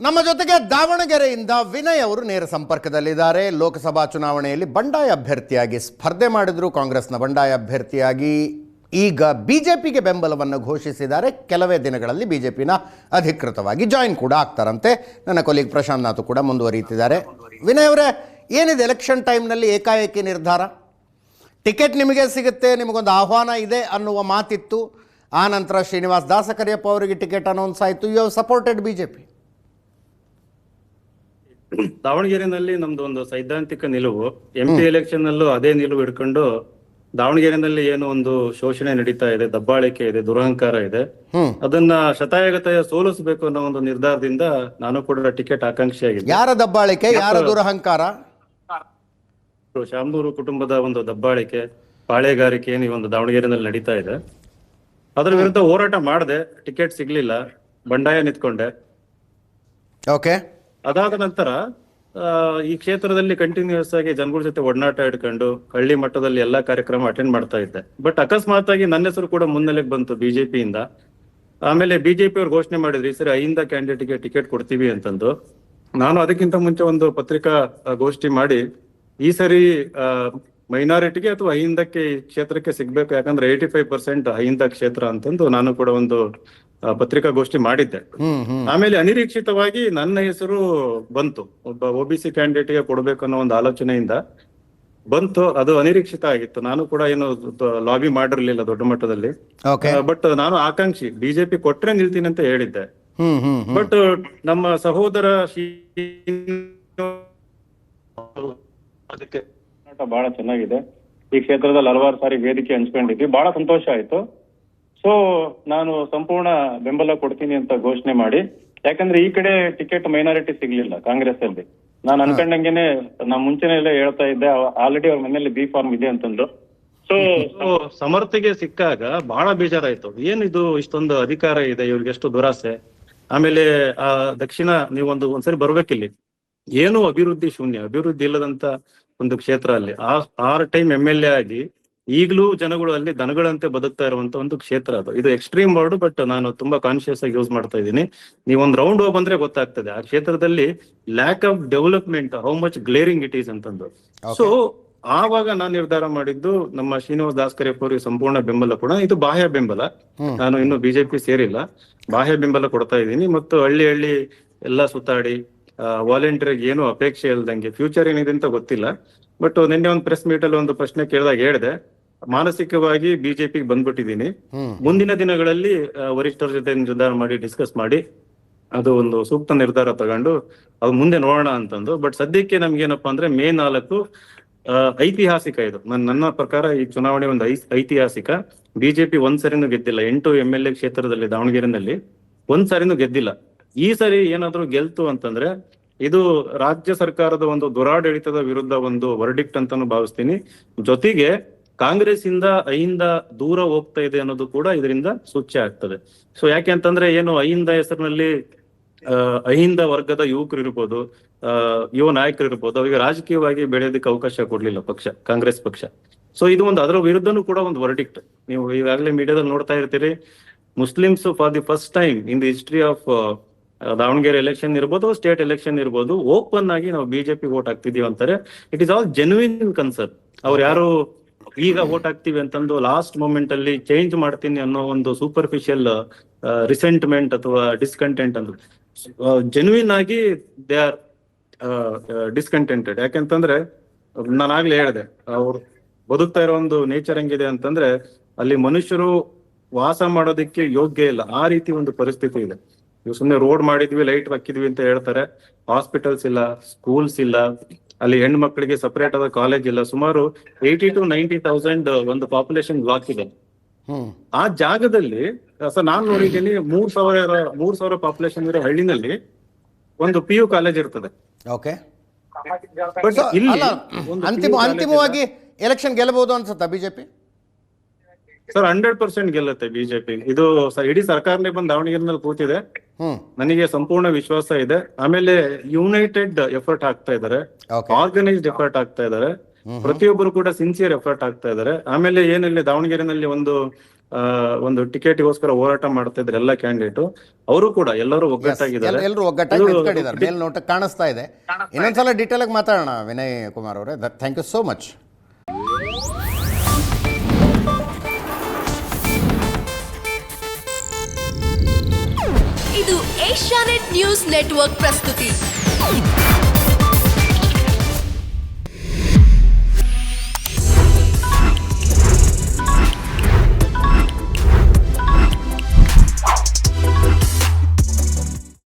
ನಮ್ಮ ಜೊತೆಗೆ ದಾವಣಗೆರೆಯಿಂದ ವಿನಯ್ ಅವರು ನೇರ ಸಂಪರ್ಕದಲ್ಲಿದ್ದಾರೆ. ಲೋಕಸಭಾ ಚುನಾವಣೆಯಲ್ಲಿ ಬಂಡಾಯ ಅಭ್ಯರ್ಥಿಯಾಗಿ ಸ್ಪರ್ಧೆ ಮಾಡಿದ್ರು. ಕಾಂಗ್ರೆಸ್ನ ಬಂಡಾಯ ಅಭ್ಯರ್ಥಿಯಾಗಿ ಈಗ ಬಿಜೆಪಿಗೆ ಬೆಂಬಲವನ್ನು ಘೋಷಿಸಿದ್ದಾರೆ. ಕೆಲವೇ ದಿನಗಳಲ್ಲಿ ಬಿಜೆಪಿನ ಅಧಿಕೃತವಾಗಿ ಜಾಯಿನ್ ಕೂಡ ಆಗ್ತಾರಂತೆ. ನನ್ನ ಕೊಲೀಗ್ ಪ್ರಶಾಂತ್ ನಾಥ್ ಕೂಡ ಮುಂದುವರಿಯುತ್ತಿದ್ದಾರೆ. ವಿನಯ್ ಅವರೇ, ಏನಿದೆ ಎಲೆಕ್ಷನ್ ಟೈಮ್ನಲ್ಲಿ ಏಕಾಏಕಿ ನಿರ್ಧಾರ? ಟಿಕೆಟ್ ನಿಮಗೆ ಸಿಗುತ್ತೆ, ನಿಮಗೊಂದು ಆಹ್ವಾನ ಇದೆ ಅನ್ನುವ ಮಾತಿತ್ತು. ಆ ನಂತರ ಶ್ರೀನಿವಾಸ್ ದಾಸಕರಿಯಪ್ಪ ಅವರಿಗೆ ಟಿಕೆಟ್ ಅನೌನ್ಸ್ ಆಯಿತು. You have supported BJP. ದಾವಣಗೆರೆನಲ್ಲಿ ನಮ್ದು ಒಂದು ಸೈದ್ಧಾಂತಿಕ ನಿಲುವು. MP ಎಲೆಕ್ಷನ್ ನಲ್ಲೂ ಅದೇ ನಿಲುವು ಇಟ್ಕೊಂಡು ದಾವಣಗೆರೆನಲ್ಲಿ ಏನು ಒಂದು ಶೋಷಣೆ ನಡೀತಾ ಇದೆ, ದಬ್ಬಾಳಿಕೆ ಇದೆ, ದುರಹಂಕಾರ ಇದೆ, ಅದನ್ನ ಶತಾಯಗತಾಯ ಸೋಲಿಸಬೇಕು ಅನ್ನೋ ಒಂದು ನಿರ್ಧಾರದಿಂದ ನಾನು ಕೂಡ ಟಿಕೆಟ್ ಆಕಾಂಕ್ಷಿಯಾಗಿದ್ದೆ. ಯಾರ ದಬ್ಬಾಳಿಕೆ, ಯಾರ ದುರಹಂಕಾರ? ಶಾಮನೂರು ಕುಟುಂಬದ ಒಂದು ದಬ್ಬಾಳಿಕೆ, ಪಾಳೆಗಾರಿಕೆ ಏನು ಈ ಒಂದು ದಾವಣಗೆರೆನಲ್ಲಿ ನಡೀತಾ ಇದೆ. ಅದರ ವಿರುದ್ಧ ಹೋರಾಟ ಮಾಡಿದೆ. ಟಿಕೆಟ್ ಸಿಗ್ಲಿಲ್ಲ, ಬಂಡಾಯ ನಿಂತ್ಕೊಂಡೆ. ಓಕೆ. ಅದಾದ ನಂತರ ಈ ಕ್ಷೇತ್ರದಲ್ಲಿ ಕಂಟಿನ್ಯೂಸ್ ಆಗಿ ಜನಗಳ ಜೊತೆ ಒಡನಾಟ ಇಟ್ಕೊಂಡು ಹಳ್ಳಿ ಮಟ್ಟದಲ್ಲಿ ಎಲ್ಲಾ ಕಾರ್ಯಕ್ರಮ ಅಟೆಂಡ್ ಮಾಡ್ತಾ ಇದ್ದೆ. ಬಟ್ ಅಕಸ್ಮಾತ್ ಆಗಿ ನನ್ನ ಹೆಸರು ಕೂಡ ಮುನ್ನೆಲೆಗೆ ಬಂತು ಬಿಜೆಪಿಯಿಂದ. ಆಮೇಲೆ ಬಿಜೆಪಿ ಅವ್ರು ಘೋಷಣೆ ಮಾಡಿದ್ರು, ಈ ಸರಿ ಅಹಿಂದ ಕ್ಯಾಂಡಿಡೇಟ್ಗೆ ಟಿಕೆಟ್ ಕೊಡ್ತೀವಿ ಅಂತಂದು. ನಾನು ಅದಕ್ಕಿಂತ ಮುಂಚೆ ಒಂದು ಪತ್ರಿಕಾ ಗೋಷ್ಠಿ ಮಾಡಿ ಈ ಸರಿ ಮೈನಾರಿಟಿಗೆ ಅಥವಾ ಅಹಿಂದಕ್ಕೆ ಈ ಕ್ಷೇತ್ರಕ್ಕೆ ಸಿಗ್ಬೇಕು, ಯಾಕಂದ್ರೆ 85% ಅಹಿಂದ ಕ್ಷೇತ್ರ ಅಂತಂದು ನಾನು ಕೂಡ ಒಂದು ಪತ್ರಿಕಾಗೋಷ್ಠಿ ಮಾಡಿದ್ದೆ. ಆಮೇಲೆ ಅನಿರೀಕ್ಷಿತವಾಗಿ ನನ್ನ ಹೆಸರು ಬಂತು. ಒಬ್ಬ OBC ಕ್ಯಾಂಡಿಡೇಟ್ಗೆ ಕೊಡ್ಬೇಕು ಅನ್ನೋ ಒಂದು ಆಲೋಚನೆಯಿಂದ ಬಂತು. ಅದು ಅನಿರೀಕ್ಷಿತ ಆಗಿತ್ತು. ನಾನು ಕೂಡ ಏನು ಲಾಬಿ ಮಾಡಿರ್ಲಿಲ್ಲ ದೊಡ್ಡ ಮಟ್ಟದಲ್ಲಿ. ಬಟ್ ನಾನು ಆಕಾಂಕ್ಷಿ, ಬಿಜೆಪಿ ಕೊಟ್ರೆ ನಿಲ್ತೀನಿ ಅಂತ ಹೇಳಿದ್ದೆ. ಬಟ್ ನಮ್ಮ ಸಹೋದರ ಅದಕ್ಕೆ ಬಹಳ ಚೆನ್ನಾಗಿದೆ. ಈ ಕ್ಷೇತ್ರದಲ್ಲಿ ಹಲವಾರು ಸಾರಿ ವೇದಿಕೆ ಹಂಚ್ಕೊಂಡಿದ್ವಿ, ಬಹಳ ಸಂತೋಷ ಆಯ್ತು. ಸೊ ನಾನು ಸಂಪೂರ್ಣ ಬೆಂಬಲ ಕೊಡ್ತೀನಿ ಅಂತ ಘೋಷಣೆ ಮಾಡಿ, ಯಾಕಂದ್ರೆ ಈ ಕಡೆ ಟಿಕೆಟ್ ಮೈನಾರಿಟಿ ಸಿಗ್ಲಿಲ್ಲ ಕಾಂಗ್ರೆಸ್ ಅಲ್ಲಿ. ನಾನು ಅನ್ಕೊಂಡಂಗೆನೆ ನಾ ಮುಂಚೆನೆ ಹೇಳ್ತಾ ಇದ್ದೆ, ಆಲ್ರೆಡಿ ಅವ್ರ ಮನೆಯಲ್ಲಿ ಬಿ ಫಾರ್ಮ್ ಇದೆ ಅಂತಂದು. ಸೊ ಸಮರ್ಥಿಗೆ ಸಿಕ್ಕಾಗ ಬಹಳ ಬೇಜಾರಾಯ್ತು. ಏನಿದು ಇಷ್ಟೊಂದು ಅಧಿಕಾರ ಇದೆ ಇವ್ರಿಗೆ, ಎಷ್ಟು ದುರಾಸೆ. ಆಮೇಲೆ ಆ ದಕ್ಷಿಣ ಒಂದ್ಸರಿ ಬರ್ಬೇಕಿಲ್ಲಿ, ಏನು ಅಭಿವೃದ್ಧಿ ಶೂನ್ಯ, ಅಭಿವೃದ್ಧಿ ಇಲ್ಲದಂತ ಒಂದು ಕ್ಷೇತ್ರ ಅಲ್ಲಿ. 6 ಟೈಮ್ MLA ಆಗಿ ಈಗಲೂ ಜನಗಳು ಅಲ್ಲಿ ದನಗಳಂತೆ ಬದುಕ್ತಾ ಇರುವಂತ ಒಂದು ಕ್ಷೇತ್ರ ಅದು. ಇದು ಎಕ್ಸ್ಟ್ರೀಮ್ ವರ್ಡ್, ಬಟ್ ನಾನು ತುಂಬಾ ಕಾನ್ಶಿಯಸ್ ಆಗಿ ಯೂಸ್ ಮಾಡ್ತಾ ಇದ್ದೀನಿ. ನೀವೊಂದ್ ರೌಂಡ್ ಹೋಗಿ ಬಂದ್ರೆ ಗೊತ್ತಾಗ್ತದೆ ಆ ಕ್ಷೇತ್ರದಲ್ಲಿ lack of development, how much glaring it is ಅಂತಂದು. ಸೊ ಆವಾಗ ನಾನು ನಿರ್ಧಾರ ಮಾಡಿದ್ದು, ನಮ್ಮ ಶ್ರೀನಿವಾಸ್ ದಾಸಕರಿಯಪ್ಪ ಅವರಿಗೆ ಸಂಪೂರ್ಣ ಬೆಂಬಲ ಕೂಡ. ಇದು ಬಾಹ್ಯ ಬೆಂಬಲ, ನಾನು ಇನ್ನು ಬಿಜೆಪಿ ಸೇರಿಲ್ಲ, ಬಾಹ್ಯ ಬೆಂಬಲ ಕೊಡ್ತಾ ಇದ್ದೀನಿ. ಮತ್ತು ಹಳ್ಳಿ ಎಲ್ಲ ಸುತ್ತಾಡಿ ವಾಲಂಟಿಯರ್ ಏನು ಅಪೇಕ್ಷೆ ಇಲ್ದಂಗೆ, ಫ್ಯೂಚರ್ ಏನಿದೆ ಅಂತ ಗೊತ್ತಿಲ್ಲ. ಬಟ್ ನಿನ್ನೆ ಒಂದು ಪ್ರೆಸ್ ಮೀಟ್ ಅಲ್ಲಿ ಒಂದು ಪ್ರಶ್ನೆ ಕೇಳಿದಾಗ ಹೇಳಿದೆ, ಮಾನಸಿಕವಾಗಿ ಬಿಜೆಪಿಗೆ ಬಂದ್ಬಿಟ್ಟಿದ್ದೀನಿ. ಮುಂದಿನ ದಿನಗಳಲ್ಲಿ ವರಿಷ್ಠರ ಜೊತೆ ನಿರ್ಧಾರ ಮಾಡಿ, ಡಿಸ್ಕಸ್ ಮಾಡಿ ಅದು ಒಂದು ಸೂಕ್ತ ನಿರ್ಧಾರ ತಗೊಂಡು ಅದು ಮುಂದೆ ನೋಡೋಣ ಅಂತಂದು. ಬಟ್ ಸದ್ಯಕ್ಕೆ ನಮ್ಗೇನಪ್ಪಾ ಅಂದ್ರೆ May 4 ಐತಿಹಾಸಿಕ. ಇದು ನನ್ನ ಪ್ರಕಾರ ಈ ಚುನಾವಣೆ ಒಂದು ಐತಿಹಾಸಿಕ. ಬಿಜೆಪಿ ಒಂದ್ಸರಿನೂ ಗೆದ್ದಿಲ್ಲ. 8 MLA ಕ್ಷೇತ್ರದಲ್ಲಿ ದಾವಣಗೆರೆನಲ್ಲಿ ಒಂದ್ಸರಿನೂ ಗೆದ್ದಿಲ್ಲ. ಈ ಸರಿ ಏನಾದ್ರು ಗೆಲ್ತು ಅಂತಂದ್ರೆ ಇದು ರಾಜ್ಯ ಸರ್ಕಾರದ ಒಂದು ದುರಾಡಳಿತದ ವಿರುದ್ಧ ಒಂದು ವರ್ಡಿಕ್ಟ್ ಅಂತಾನು ಭಾವಿಸ್ತೀನಿ. ಜೊತೆಗೆ ಕಾಂಗ್ರೆಸ್ ಇಂದ ಅಹಿಂದ ದೂರ ಹೋಗ್ತಾ ಇದೆ ಅನ್ನೋದು ಕೂಡ ಇದರಿಂದ ಸೂಚ್ಯ ಆಗ್ತದೆ. ಸೊ ಯಾಕೆ ಅಂತಂದ್ರೆ ಏನು ಅಹಿಂದ ಹೆಸರಿನಲ್ಲಿ ಅಹಿಂದ ವರ್ಗದ ಯುವಕರು ಇರ್ಬೋದು, ಯುವ ನಾಯಕರು ಇರ್ಬೋದು, ಅವರಿಗೆ ರಾಜಕೀಯವಾಗಿ ಬೆಳೆಯೋದಕ್ಕೆ ಅವಕಾಶ ಕೊಡ್ಲಿಲ್ಲ ಕಾಂಗ್ರೆಸ್ ಪಕ್ಷ. ಸೊ ಇದು ಒಂದು ಅದರ ವಿರುದ್ಧನೂ ಕೂಡ ಒಂದು ವರ್ಡಿಕ್ಟ್. ನೀವು ಈಗಾಗಲೇ ಮೀಡಿಯಾದಲ್ಲಿ ನೋಡ್ತಾ ಇರ್ತೀರಿ, Muslims for the first time in the history of Davanagere election ಇರ್ಬೋದು, ಸ್ಟೇಟ್ ಎಲೆಕ್ಷನ್ ಇರ್ಬೋದು, ಓಪನ್ ಆಗಿ ನಾವು ಬಿಜೆಪಿ ವೋಟ್ ಹಾಕ್ತಿದೀವಿ ಅಂತಾರೆ. It is all genuine concern. ಅವ್ರು ಯಾರು ಈಗ ವೋಟ್ ಹಾಕ್ತಿವಿ ಅಂತಂದು ಲಾಸ್ಟ್ ಮೂಮೆಂಟ್ ಅಲ್ಲಿ ಚೇಂಜ್ ಮಾಡ್ತೀನಿ ಅನ್ನೋ ಒಂದು ಸೂಪರ್ಫಿಷಿಯಲ್ ರಿಸೆಂಟ್ಮೆಂಟ್ ಅಥವಾ ಡಿಸ್ಕಂಟೆಂಟ್ ಅಂತ, ಜೆನ್ಯೂನ್ ಆಗಿ ದೇ ಆರ್ ಡಿಸ್ಕಂಟೆಂಟೆಡ್. ಯಾಕೆಂತಂದ್ರೆ ನಾನು ಆಗ್ಲೇ ಹೇಳಿದೆ, ಅವ್ರು ಬದುಕ್ತಾ ಇರೋ ಒಂದು ನೇಚರ್ ಹೆಂಗಿದೆ ಅಂತಂದ್ರೆ ಅಲ್ಲಿ ಮನುಷ್ಯರು ವಾಸ ಮಾಡೋದಕ್ಕೆ ಯೋಗ್ಯ ಇಲ್ಲ, ಆ ರೀತಿ ಒಂದು ಪರಿಸ್ಥಿತಿ ಇದೆ. ಇವ್ ಸುಮ್ನೆ ರೋಡ್ ಮಾಡಿದ್ವಿ, ಲೈಟ್ ಹಾಕಿದ್ವಿ ಅಂತ ಹೇಳ್ತಾರೆ. ಹಾಸ್ಪಿಟಲ್ಸ್ ಇಲ್ಲ, ಸ್ಕೂಲ್ಸ್ ಇಲ್ಲ, ಅಲ್ಲಿ ಹೆಣ್ಣು ಮಕ್ಕಳಿಗೆ ಸಪರೇಟ್ ಆದ ಕಾಲೇಜ್ ಇಲ್ಲ. ಸುಮಾರು 80 to 90,000 ಒಂದು ಪಾಪ್ಯುಲೇಷನ್ ಬ್ಲಾಕ್ ಇದೆ. ಆ ಜಾಗದಲ್ಲಿ ನಾನ್ ನೋಡಿದ್ದೀನಿ 3,000 ಪಾಪ್ಯುಲೇಷನ್ ಇರೋ ಹಳ್ಳಿನಲ್ಲಿ ಒಂದು PU ಕಾಲೇಜ್ ಇರ್ತದೆ. ಅಂತಿಮವಾಗಿ ಎಲೆಕ್ಷನ್ ಗೆಲ್ಲಬಹುದು ಅನ್ಸುತ್ತಾ ಬಿಜೆಪಿ? Sir 100% ಗೆಲ್ಲುತ್ತೆ BJP. ಇದು ಇಡೀ ಸರ್ಕಾರನೇ ಬಂದು ದಾವಣಗೆರೆನಲ್ಲಿ ಕೂತಿದೆ, ನನಗೆ ಸಂಪೂರ್ಣ ವಿಶ್ವಾಸ ಇದೆ. ಆಮೇಲೆ ಯುನೈಟೆಡ್ ಎಫರ್ಟ್ ಆಗ್ತಾ ಇದಾರೆ, ಆರ್ಗನೈಸ್ಡ್ ಎಫರ್ಟ್ ಆಗ್ತಾ ಇದಾರೆ, ಪ್ರತಿಯೊಬ್ಬರು ಕೂಡ ಸಿನ್ಸಿಯರ್ ಎಫರ್ಟ್ ಆಗ್ತಾ ಇದಾರೆ. ಆಮೇಲೆ ಏನಿಲ್ಲ, ದಾವಣಗೆರೆನಲ್ಲಿ ಒಂದು ಒಂದು ಟಿಕೆಟ್ಗೋಸ್ಕರ ಹೋರಾಟ ಮಾಡ್ತಾ ಇದ್ರು ಎಲ್ಲ ಕ್ಯಾಂಡಿಡೇಟ್, ಅವರು ಕೂಡ ಎಲ್ಲರೂ ಒಗ್ಗಟ್ಟಾಗಿದ್ದಾರೆ. ಎಲ್ಲರೂ ಒಗ್ಗಟ್ಟಾಗಿ ನಿಂತ್ಕೊಂಡಿದ್ದಾರೆ, ಮೇಲ್ನೋಟಕ್ಕೆ ಕಾಣಿಸ್ತಾ ಇದೆ. ಇನ್ನೊಂದ್ಸಲ ಡೀಟೇಲ್ ಆಗಿ ಮಾತಾಡೋಣ ವಿನಯ್ ಕುಮಾರ್ ಅವರೇ. Thank you so much. ಇದು ಏಷ್ಯಾನೆಟ್ ನ್ಯೂಸ್ ನೆಟ್ವರ್ಕ್ ಪ್ರಸ್ತುತಿ.